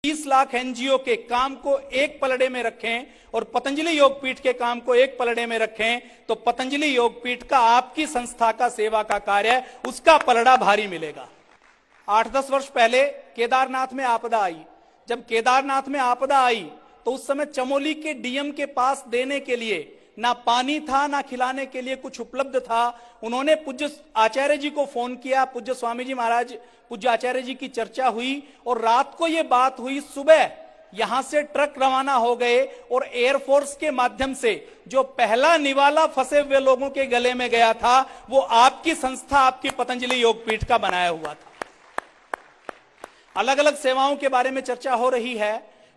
30 lakh NGO के काम को एक पलड़े में रखें और पतंजलि योगपीठ के काम को एक पलड़े में रखें तो पतंजलि योगपीठ का आपकी संस्था का सेवा का कार्य उसका पलड़ा भारी मिलेगा। 8-10 वर्ष पहले केदारनाथ में आपदा आई। जब केदारनाथ में आपदा आई तो उस समय चमोली के डीएम के पास देने के लिए ना पानी था, ना खिलाने के लिए कुछ उपलब्ध था। उन्होंने पूज्य आचार्य जी को फोन किया, पूज्य स्वामी जी महाराज, पूज्य आचार्य जी की चर्चा हुई और रात को यह बात हुई। सुबह यहां से ट्रक रवाना हो गए और एयरफोर्स के माध्यम से जो पहला निवाला फंसे हुए लोगों के गले में गया था वो आपकी संस्था, आपकी पतंजलि योगपीठ का बनाया हुआ था। अलग अलग सेवाओं के बारे में चर्चा हो रही है।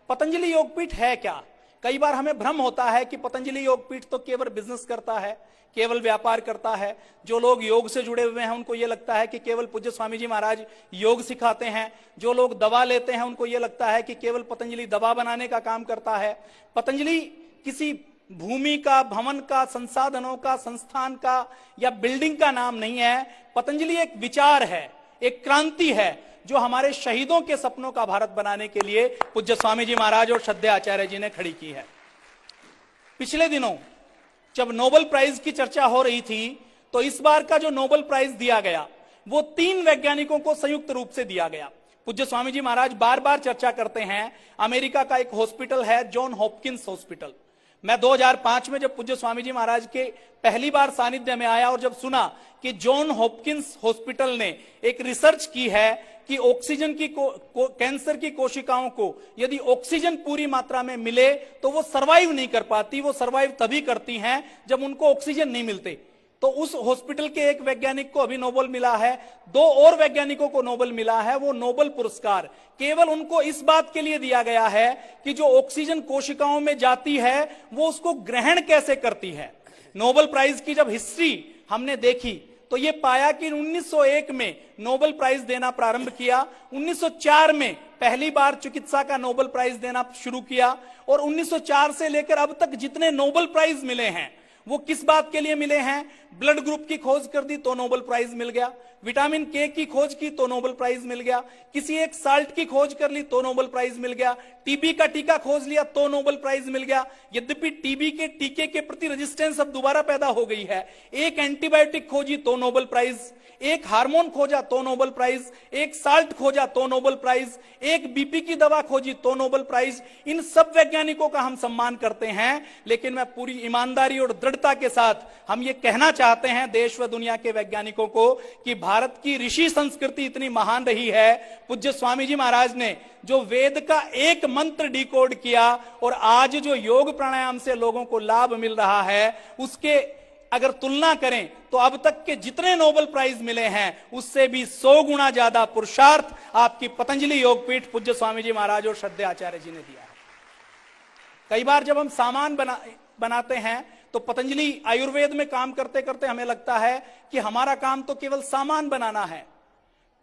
पतंजलि योगपीठ है क्या? कई बार हमें भ्रम होता है कि पतंजलि योगपीठ तो केवल बिजनेस करता है, केवल व्यापार करता है। जो लोग योग से जुड़े हुए हैं उनको यह लगता है कि केवल पूज्य स्वामी जी महाराज योग सिखाते हैं। जो लोग दवा लेते हैं उनको यह लगता है कि केवल पतंजलि दवा बनाने का काम करता है। पतंजलि किसी भूमि का, भवन का, संसाधनों का, संस्थान का या बिल्डिंग का नाम नहीं है। पतंजलि एक विचार है, एक क्रांति है जो हमारे शहीदों के सपनों का भारत बनाने के लिए पूज्य स्वामी जी महाराज और श्रद्धेय आचार्य जी ने खड़ी की है। पिछले दिनों जब नोबेल प्राइज की चर्चा हो रही थी तो इस बार का जो नोबेल प्राइज दिया गया वो 3 वैज्ञानिकों को संयुक्त रूप से दिया गया। पूज्य स्वामी जी महाराज बार बार चर्चा करते हैं, अमेरिका का एक हॉस्पिटल है जॉन हॉपकिंस हॉस्पिटल। मैं 2005 में जब पूज्य स्वामी जी महाराज के पहली बार सानिध्य में आया और जब सुना कि जॉन हॉपकिंस हॉस्पिटल ने एक रिसर्च की है कि ऑक्सीजन की कैंसर की कोशिकाओं को यदि ऑक्सीजन पूरी मात्रा में मिले तो वो सरवाइव नहीं कर पाती, वो सरवाइव तभी करती हैं जब उनको ऑक्सीजन नहीं मिलते। तो उस हॉस्पिटल के एक वैज्ञानिक को अभी नोबेल मिला है, 2 और वैज्ञानिकों को नोबेल मिला है। वो नोबेल पुरस्कार केवल उनको इस बात के लिए दिया गया है कि जो ऑक्सीजन कोशिकाओं में जाती है वो उसको ग्रहण कैसे करती है। नोबेल प्राइज की जब हिस्ट्री हमने देखी तो ये पाया कि 1901 में नोबेल प्राइज देना प्रारंभ किया, 1904 में पहली बार चिकित्सा का नोबेल प्राइज देना शुरू किया और 1904 से लेकर अब तक जितने नोबेल प्राइज मिले हैं वो किस बात के लिए मिले हैं? ब्लड ग्रुप की खोज कर दी तो नोबेल प्राइज मिल गया, विटामिन के की खोज की तो नोबेल प्राइज मिल गया, किसी एक साल्ट की खोज कर ली तो नोबेल प्राइज मिल गया, टीबी का टीका खोज लिया तो नोबेल प्राइज मिल गया। यद्यपि टीबी के टीके के प्रति रेजिस्टेंस अब दोबारा पैदा हो गई है। एक एंटीबायोटिक खोजी तो नोबेल प्राइज, एक हार्मोन खोजा तो नोबेल प्राइज, एक साल्ट खोजा तो नोबेल प्राइज, एक बीपी की दवा खोजी तो नोबेल प्राइज। इन सब वैज्ञानिकों का हम सम्मान करते हैं, लेकिन मैं पूरी ईमानदारी और दृढ़ता के साथ हम ये कहना चाहते हैं देश व दुनिया के वैज्ञानिकों को कि भारत की ऋषि संस्कृति इतनी महान रही है। पूज्य स्वामी जी महाराज ने जो वेद का एक मंत्र डिकोड किया और आज जो योग प्राणायाम से लोगों को लाभ मिल रहा है उसके अगर तुलना करें तो अब तक के जितने नोबेल प्राइज मिले हैं उससे भी 100 गुना ज्यादा पुरुषार्थ आपकी पतंजलि योगपीठ पूज्य स्वामी जी महाराज और श्रद्धेय आचार्य जी ने दिया है। कई बार जब हम सामान बनाते हैं तो पतंजलि आयुर्वेद में काम करते करते हमें लगता है कि हमारा काम तो केवल सामान बनाना है।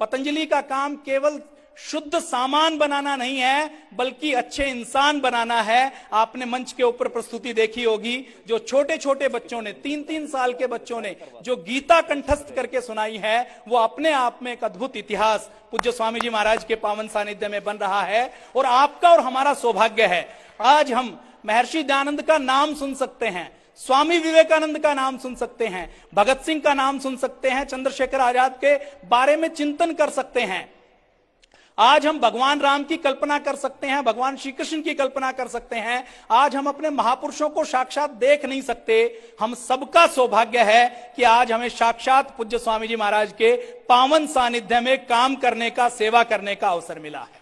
पतंजलि का काम केवल शुद्ध सामान बनाना नहीं है बल्कि अच्छे इंसान बनाना है। आपने मंच के ऊपर प्रस्तुति देखी होगी, जो छोटे छोटे बच्चों ने, 3-3 साल के बच्चों ने जो गीता कंठस्थ करके सुनाई है वो अपने आप में एक अद्भुत इतिहास पूज्य स्वामी जी महाराज के पावन सानिध्य में बन रहा है। और आपका और हमारा सौभाग्य है आज हम महर्षि दयानंद का नाम सुन सकते हैं, स्वामी विवेकानंद का नाम सुन सकते हैं, भगत सिंह का नाम सुन सकते हैं, चंद्रशेखर आजाद के बारे में चिंतन कर सकते हैं। आज हम भगवान राम की कल्पना कर सकते हैं, भगवान श्री कृष्ण की कल्पना कर सकते हैं। आज हम अपने महापुरुषों को साक्षात देख नहीं सकते। हम सबका सौभाग्य है कि आज हमें साक्षात पूज्य स्वामी जी महाराज के पावन सानिध्य में काम करने का, सेवा करने का अवसर मिला है।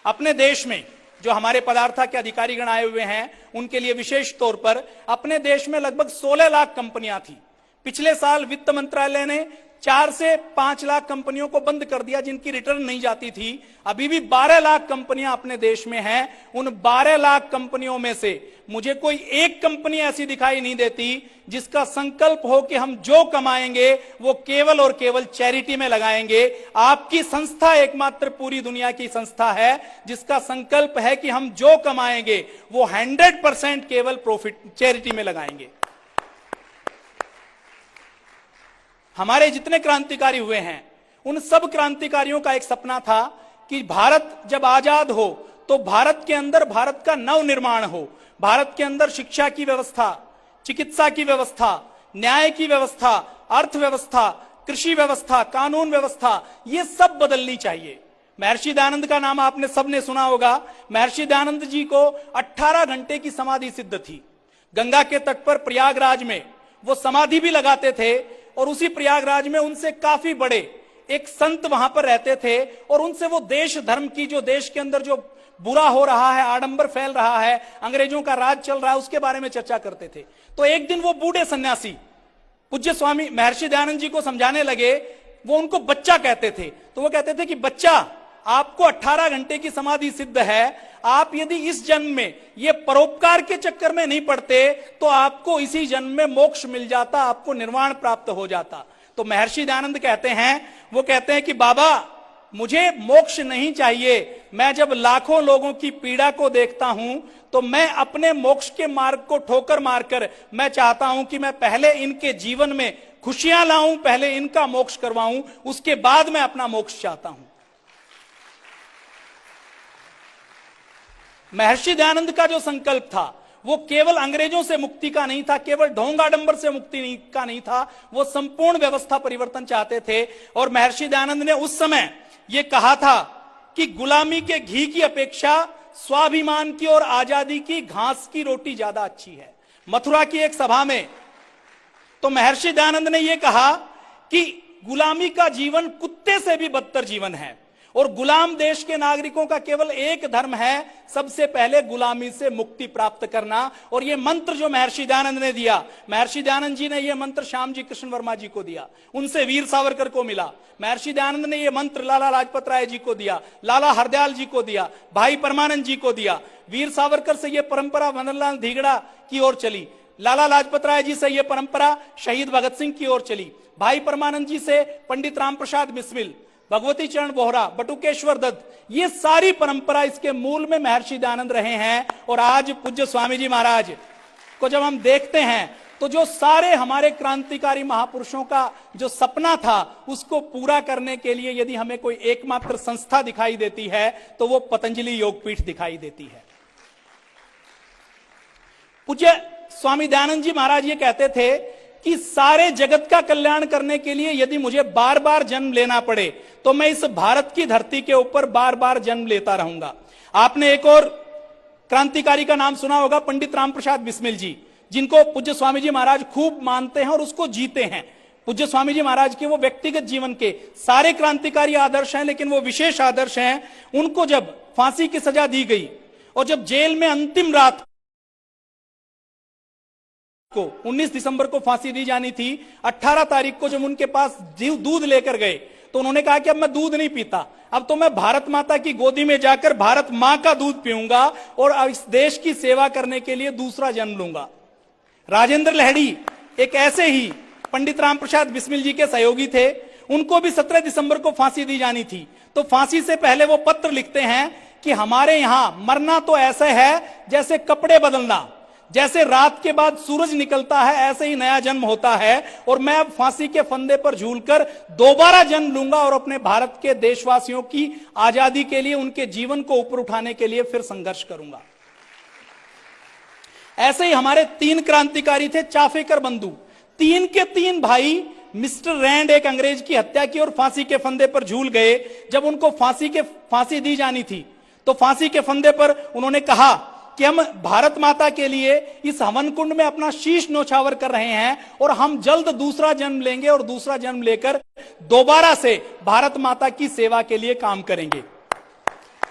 अपने देश में जो हमारे पदार्था के अधिकारी गण आए हुए हैं उनके लिए विशेष तौर पर अपने देश में लगभग 16 लाख कंपनियां थी। पिछले साल वित्त मंत्रालय ने 4 से 5 लाख कंपनियों को बंद कर दिया जिनकी रिटर्न नहीं जाती थी। अभी भी 12 लाख कंपनियां अपने देश में हैं। उन 12 लाख कंपनियों में से मुझे कोई एक कंपनी ऐसी दिखाई नहीं देती जिसका संकल्प हो कि हम जो कमाएंगे वो केवल और केवल चैरिटी में लगाएंगे। आपकी संस्था एकमात्र पूरी दुनिया की संस्था है जिसका संकल्प है कि हम जो कमाएंगे वो 100% केवल प्रॉफिट चैरिटी में लगाएंगे। हमारे जितने क्रांतिकारी हुए हैं उन सब क्रांतिकारियों का एक सपना था कि भारत जब आजाद हो तो भारत के अंदर भारत का नव निर्माण हो, भारत के अंदर शिक्षा की व्यवस्था, चिकित्सा की व्यवस्था, न्याय की व्यवस्था, अर्थव्यवस्था, कृषि व्यवस्था, कानून व्यवस्था, ये सब बदलनी चाहिए। महर्षि दयानंद का नाम आपने सबने सुना होगा। महर्षि दयानंद जी को 18 घंटे की समाधि सिद्ध थी। गंगा के तट पर प्रयागराज में वो समाधि भी लगाते थे और उसी प्रयागराज में उनसे काफी बड़े एक संत वहां पर रहते थे और उनसे वो देश धर्म की, जो देश के अंदर जो बुरा हो रहा है, आडंबर फैल रहा है, अंग्रेजों का राज चल रहा है, उसके बारे में चर्चा करते थे। तो एक दिन वो बूढ़े सन्यासी पूज्य स्वामी महर्षि दयानंद जी को समझाने लगे। वो उनको बच्चा कहते थे। तो वो कहते थे कि बच्चा, आपको 18 घंटे की समाधि सिद्ध है, आप यदि इस जन्म में ये परोपकार के चक्कर में नहीं पड़ते तो आपको इसी जन्म में मोक्ष मिल जाता, आपको निर्वाण प्राप्त हो जाता। तो महर्षि दयानंद कहते हैं, वो कहते हैं कि बाबा, मुझे मोक्ष नहीं चाहिए। मैं जब लाखों लोगों की पीड़ा को देखता हूं तो मैं अपने मोक्ष के मार्ग को ठोकर मारकर मैं चाहता हूं कि मैं पहले इनके जीवन में खुशियां लाऊं, पहले इनका मोक्ष करवाऊं, उसके बाद मैं अपना मोक्ष चाहता हूं। महर्षि दयानंद का जो संकल्प था वो केवल अंग्रेजों से मुक्ति का नहीं था, केवल ढोंग आडंबर से मुक्ति का नहीं था, वो संपूर्ण व्यवस्था परिवर्तन चाहते थे। और महर्षि दयानंद ने उस समय ये कहा था कि गुलामी के घी की अपेक्षा स्वाभिमान की और आजादी की घास की रोटी ज्यादा अच्छी है। मथुरा की एक सभा में तो महर्षि दयानंद ने यह कहा कि गुलामी का जीवन कुत्ते से भी बदतर जीवन है और गुलाम देश के नागरिकों का केवल एक धर्म है, सबसे पहले गुलामी से मुक्ति प्राप्त करना। और यह मंत्र जो महर्षि दयानंद ने दिया, महर्षि दयानंद जी ने यह मंत्र श्यामजी कृष्ण वर्मा जी को दिया, उनसे वीर सावरकर को मिला। महर्षि दयानंद ने यह मंत्र लाला लाजपत राय जी को दिया, लाला हरदयाल जी को दिया, भाई परमानंद जी को दिया। वीर सावरकर से यह परंपरा मदनलाल धीगड़ा की ओर चली, लाला लाजपत राय जी से यह परंपरा शहीद भगत सिंह की ओर चली, भाई परमानंद जी से पंडित राम प्रसाद बिस्मिल, भगवती चरण बोहरा, बटुकेश्वर दत्त, ये सारी परंपरा इसके मूल में महर्षि दयानंद रहे हैं। और आज पूज्य स्वामी जी महाराज को जब हम देखते हैं तो जो सारे हमारे क्रांतिकारी महापुरुषों का जो सपना था उसको पूरा करने के लिए यदि हमें कोई एकमात्र संस्था दिखाई देती है तो वो पतंजलि योगपीठ दिखाई देती है। पूज्य स्वामी दयानंद जी महाराज ये कहते थे कि सारे जगत का कल्याण करने के लिए यदि मुझे बार बार जन्म लेना पड़े तो मैं इस भारत की धरती के ऊपर बार बार जन्म लेता रहूंगा। आपने एक और क्रांतिकारी का नाम सुना होगा, पंडित राम प्रसाद बिस्मिल जी, जिनको पूज्य स्वामी जी महाराज खूब मानते हैं और उसको जीते हैं। पूज्य स्वामी जी महाराज के वो व्यक्तिगत जीवन के सारे क्रांतिकारी आदर्श हैं, लेकिन वो विशेष आदर्श हैं। उनको जब फांसी की सजा दी गई और जब जेल में अंतिम रात को 19 दिसंबर को फांसी दी जानी थी, 18 तारीख को जब उनके पास दूध लेकर गए तो उन्होंने कहा कि अब मैं दूध नहीं पीता, अब तो मैं भारत माता की गोदी में जाकर भारत मां का दूध पीऊंगा और इस देश की सेवा करने के लिए दूसरा जन्म लूंगा। राजेंद्र लहड़ी एक ऐसे ही पंडित राम प्रसाद बिस्मिल जी के सहयोगी थे, उनको भी 17 दिसंबर को फांसी दी जानी थी। तो फांसी से पहले वो पत्र लिखते हैं कि हमारे यहां मरना तो ऐसे है जैसे कपड़े बदलना, जैसे रात के बाद सूरज निकलता है ऐसे ही नया जन्म होता है, और मैं अब फांसी के फंदे पर झूलकर दोबारा जन्म लूंगा और अपने भारत के देशवासियों की आजादी के लिए, उनके जीवन को ऊपर उठाने के लिए फिर संघर्ष करूंगा। ऐसे ही हमारे 3 क्रांतिकारी थे, चाफेकर बंधु, 3 के 3 भाई मिस्टर रैंड एक अंग्रेज की हत्या की और फांसी के फंदे पर झूल गए। जब उनको फांसी दी जानी थी तो फांसी के फंदे पर उन्होंने कहा कि हम भारत माता के लिए इस हवन कुंड में अपना शीश न्योछावर कर रहे हैं और हम जल्द दूसरा जन्म लेंगे और दूसरा जन्म लेकर दोबारा से भारत माता की सेवा के लिए काम करेंगे।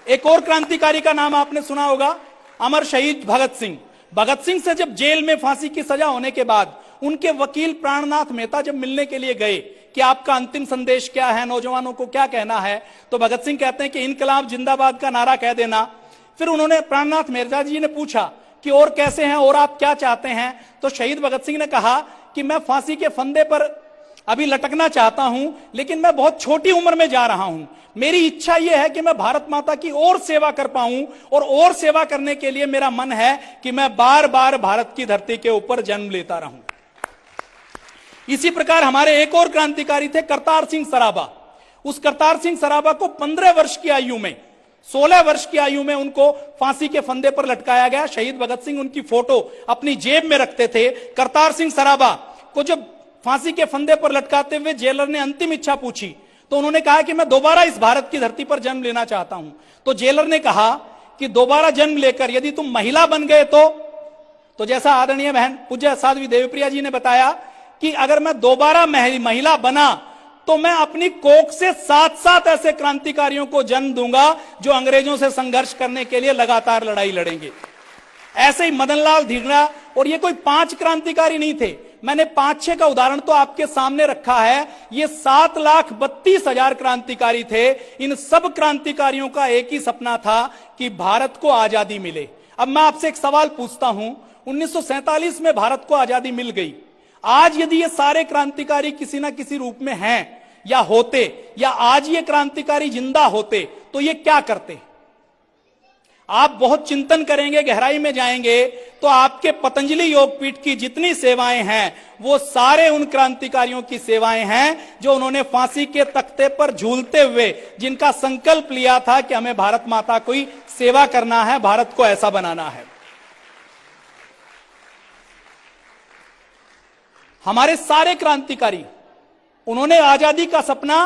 एक और क्रांतिकारी का नाम आपने सुना होगा, अमर शहीद भगत सिंह। भगत सिंह से जब जेल में फांसी की सजा होने के बाद उनके वकील प्राणनाथ मेहता जब मिलने के लिए गए कि आपका अंतिम संदेश क्या है, नौजवानों को क्या कहना है, तो भगत सिंह कहते हैं कि इनकलाब जिंदाबाद का नारा कह देना। फिर उन्होंने प्राणनाथ मेहता जी ने पूछा कि और कैसे हैं और आप क्या चाहते हैं, तो शहीद भगत सिंह ने कहा कि मैं फांसी के फंदे पर अभी लटकना चाहता हूं, लेकिन मैं बहुत छोटी उम्र में जा रहा हूं। मेरी इच्छा यह है कि मैं भारत माता की और सेवा कर पाऊं और सेवा करने के लिए मेरा मन है कि मैं बार बार भारत की धरती के ऊपर जन्म लेता रहूं। इसी प्रकार हमारे एक और क्रांतिकारी थे करतार सिंह सराभा। उस करतार सिंह सराभा को 15 वर्ष की आयु में 16 वर्ष की आयु में उनको फांसी के फंदे पर लटकाया गया। शहीद भगत सिंह उनकी फोटो अपनी जेब में रखते थे। करतार सिंह सराभा को जब फांसी के फंदे पर लटकाते हुए जेलर ने अंतिम इच्छा पूछी तो उन्होंने कहा कि मैं दोबारा इस भारत की धरती पर जन्म लेना चाहता हूं। तो जेलर ने कहा कि दोबारा जन्म लेकर यदि तुम महिला बन गए तो जैसा आदरणीय बहन पूज्य साध्वी देवप्रिया जी ने बताया कि अगर मैं दोबारा महिला बना तो मैं अपनी कोख से 7 ऐसे क्रांतिकारियों को जन्म दूंगा जो अंग्रेजों से संघर्ष करने के लिए लगातार लड़ाई लड़ेंगे। ऐसे ही मदनलाल धिंगड़ा, और ये कोई 5 क्रांतिकारी नहीं थे, मैंने 5-6 का उदाहरण तो आपके सामने रखा है। ये 7,32,000 क्रांतिकारी थे। इन सब क्रांतिकारियों का एक ही सपना था कि भारत को आजादी मिले। अब मैं आपसे एक सवाल पूछता हूं, 1947 में भारत को आजादी मिल गई। आज यदि ये सारे क्रांतिकारी किसी ना किसी रूप में हैं या होते, या आज ये क्रांतिकारी जिंदा होते, तो ये क्या करते? आप बहुत चिंतन करेंगे, गहराई में जाएंगे तो आपके पतंजलि योगपीठ की जितनी सेवाएं हैं वो सारे उन क्रांतिकारियों की सेवाएं हैं जो उन्होंने फांसी के तख्ते पर झूलते हुए जिनका संकल्प लिया था कि हमें भारत माता को सेवा करना है, भारत को ऐसा बनाना है। हमारे सारे क्रांतिकारी, उन्होंने आजादी का सपना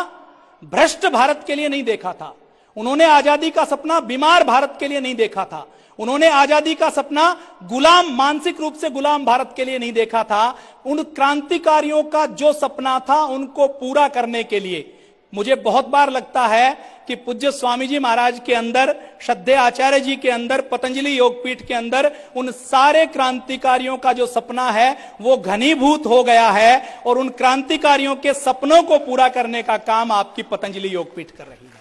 भ्रष्ट भारत के लिए नहीं देखा था। उन्होंने आजादी का सपना बीमार भारत के लिए नहीं देखा था। उन्होंने आजादी का सपना गुलाम, मानसिक रूप से गुलाम भारत के लिए नहीं देखा था। उन क्रांतिकारियों का जो सपना था उनको पूरा करने के लिए मुझे बहुत बार लगता है कि पूज्य स्वामी जी महाराज के अंदर, श्रद्धेय आचार्य जी के अंदर, पतंजलि योगपीठ के अंदर उन सारे क्रांतिकारियों का जो सपना है वो घनीभूत हो गया है, और उन क्रांतिकारियों के सपनों को पूरा करने का काम आपकी पतंजलि योगपीठ कर रही है।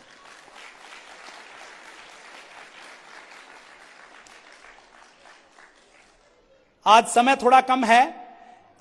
आज समय थोड़ा कम है।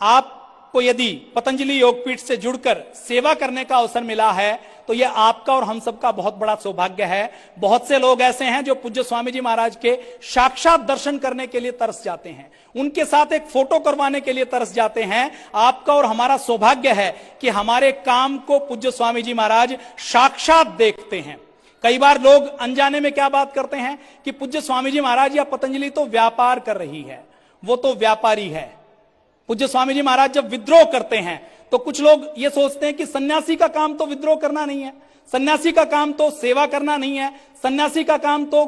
आपको यदि पतंजलि योगपीठ से जुड़कर सेवा करने का अवसर मिला है तो यह आपका और हम सबका बहुत बड़ा सौभाग्य है। बहुत से लोग ऐसे हैं जो पूज्य स्वामी जी महाराज के साक्षात दर्शन करने के लिए तरस जाते हैं, उनके साथ एक फोटो करवाने के लिए तरस जाते हैं। आपका और हमारा सौभाग्य है कि हमारे काम को पूज्य स्वामी जी महाराज साक्षात देखते हैं। कई बार लोग अनजाने में क्या बात करते हैं कि पूज्य स्वामी जी महाराज या पतंजलि तो व्यापार कर रही है, वो तो व्यापारी है। पूज्य स्वामी जी महाराज जब विद्रोह करते हैं तो कुछ लोग ये सोचते हैं कि सन्यासी का काम तो विद्रोह करना नहीं है, सन्यासी का काम तो सेवा करना नहीं है, सन्यासी का काम तो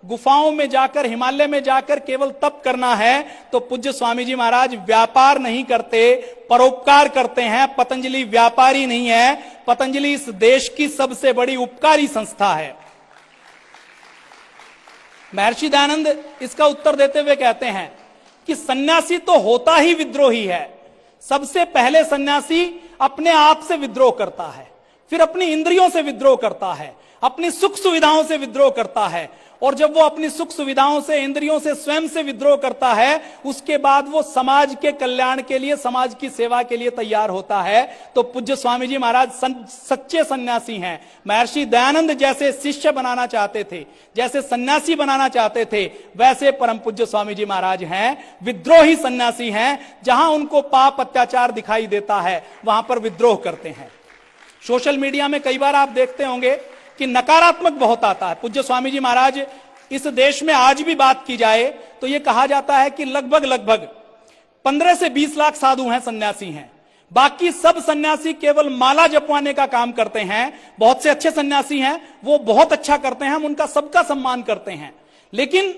गुफाओं में जाकर, हिमालय में जाकर केवल तप करना है। तो पूज्य स्वामी जी महाराज व्यापार नहीं करते, परोपकार करते हैं। पतंजलि व्यापारी नहीं है, पतंजलि इस देश की सबसे बड़ी उपकारी संस्था है। महर्षि दयानंद इसका उत्तर देते हुए कहते हैं कि सन्यासी तो होता ही विद्रोही है। सबसे पहले सन्यासी अपने आप से विद्रोह करता है, फिर अपनी इंद्रियों से विद्रोह करता है, अपनी सुख सुविधाओं से विद्रोह करता है, और जब वो अपनी सुख सुविधाओं से, इंद्रियों से, स्वयं से विद्रोह करता है, उसके बाद वो समाज के कल्याण के लिए, समाज की सेवा के लिए तैयार होता है। तो पूज्य स्वामी जी महाराज सच्चे सन्यासी हैं। महर्षि दयानंद जैसे शिष्य बनाना चाहते थे, जैसे सन्यासी बनाना चाहते थे, वैसे परम पूज्य स्वामी जी महाराज हैं। विद्रोही सन्यासी हैं। जहां उनको पाप अत्याचार दिखाई देता है वहां पर विद्रोह करते हैं। सोशल मीडिया में कई बार आप देखते होंगे कि नकारात्मक बहुत आता है। पूज्य स्वामी जी महाराज, इस देश में आज भी बात की जाए तो यह कहा जाता है कि लगभग 15 से 20 लाख साधु हैं, सन्यासी हैं। बाकी सब सन्यासी केवल माला जपवाने का काम करते हैं। बहुत से अच्छे सन्यासी हैं, वो बहुत अच्छा करते हैं, हम उनका सबका सम्मान करते हैं। लेकिन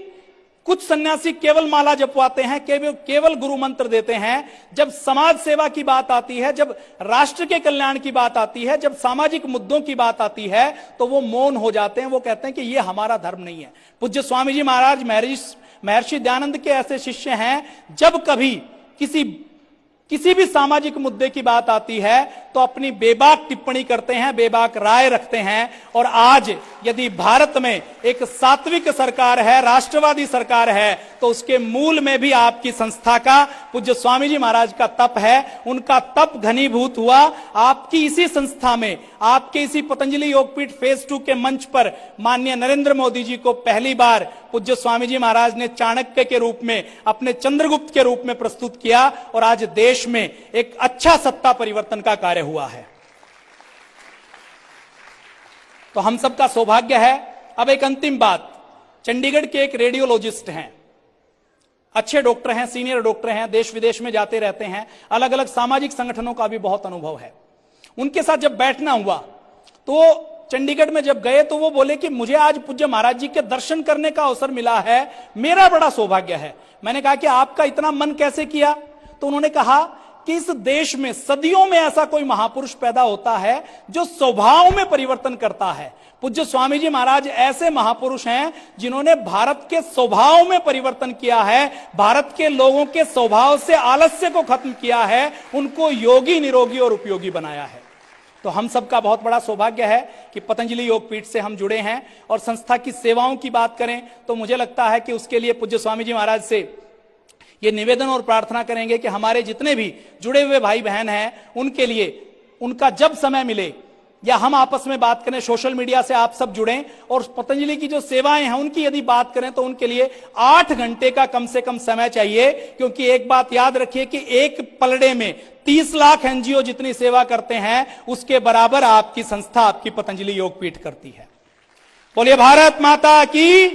कुछ सन्यासी केवल माला जपवाते हैं, केवल गुरु मंत्र देते हैं। जब समाज सेवा की बात आती है, जब राष्ट्र के कल्याण की बात आती है, जब सामाजिक मुद्दों की बात आती है, तो वो मौन हो जाते हैं। वो कहते हैं कि ये हमारा धर्म नहीं है। पूज्य स्वामी जी महाराज महर्षि दयानंद के ऐसे शिष्य हैं, जब कभी किसी भी सामाजिक मुद्दे की बात आती है तो अपनी बेबाक टिप्पणी करते हैं, बेबाक राय रखते हैं। और आज यदि भारत में एक सात्विक सरकार है, राष्ट्रवादी सरकार है, तो उसके मूल में भी आपकी संस्था का, पूज्य स्वामी जी महाराज का तप है। उनका तप घनीभूत हुआ। आपकी इसी संस्था में, आपके इसी पतंजलि योगपीठ फेज 2 के मंच पर माननीय नरेंद्र मोदी जी को पहली बार पूज्य स्वामी जी महाराज ने चाणक्य के रूप में, अपने चंद्रगुप्त के रूप में प्रस्तुत किया, और आज देश में एक अच्छा सत्ता परिवर्तन का कार्य हुआ है। तो हम सबका सौभाग्य है अब एक अंतिम बात, चंडीगढ़ के एक रेडियोलॉजिस्ट हैं, अच्छे डॉक्टर हैं, सीनियर डॉक्टर हैं, देश विदेश में जाते रहते हैं, अलग अलग सामाजिक संगठनों का भी बहुत अनुभव है। उनके साथ जब बैठना हुआ तो चंडीगढ़ में जब गए तो वो बोले कि मुझे आज पूज्य महाराज जी के दर्शन करने का अवसर मिला है, मेरा बड़ा सौभाग्य है। मैंने कहा कि आपका इतना मन कैसे किया? तो उन्होंने कहा कि इस देश में सदियों में ऐसा कोई महापुरुष पैदा होता है जो स्वभाव में परिवर्तन करता है। पूज्य स्वामी जी महाराज ऐसे महापुरुष हैं जिन्होंने भारत के स्वभाव में परिवर्तन किया है, भारत के लोगों के स्वभाव से आलस्य को खत्म किया है, उनको योगी, निरोगी और उपयोगी बनाया है। तो हम सबका बहुत बड़ा सौभाग्य है कि पतंजलि योगपीठ से हम जुड़े हैं। और संस्था की सेवाओं की बात करें तो मुझे लगता है कि उसके लिए पूज्य स्वामी जी महाराज से ये निवेदन और प्रार्थना करेंगे कि हमारे जितने भी जुड़े हुए भाई बहन हैं उनके लिए उनका जब समय मिले या हम आपस में बात करें, सोशल मीडिया से आप सब जुड़ें और पतंजलि की जो सेवाएं हैं उनकी यदि बात करें तो उनके लिए 8 घंटे का कम से कम समय चाहिए। क्योंकि एक बात याद रखिए कि एक पलड़े में 30 लाख एनजीओ जितनी सेवा करते हैं उसके बराबर आपकी संस्था, आपकी पतंजलि योगपीठ करती है। बोलिए भारत माता की।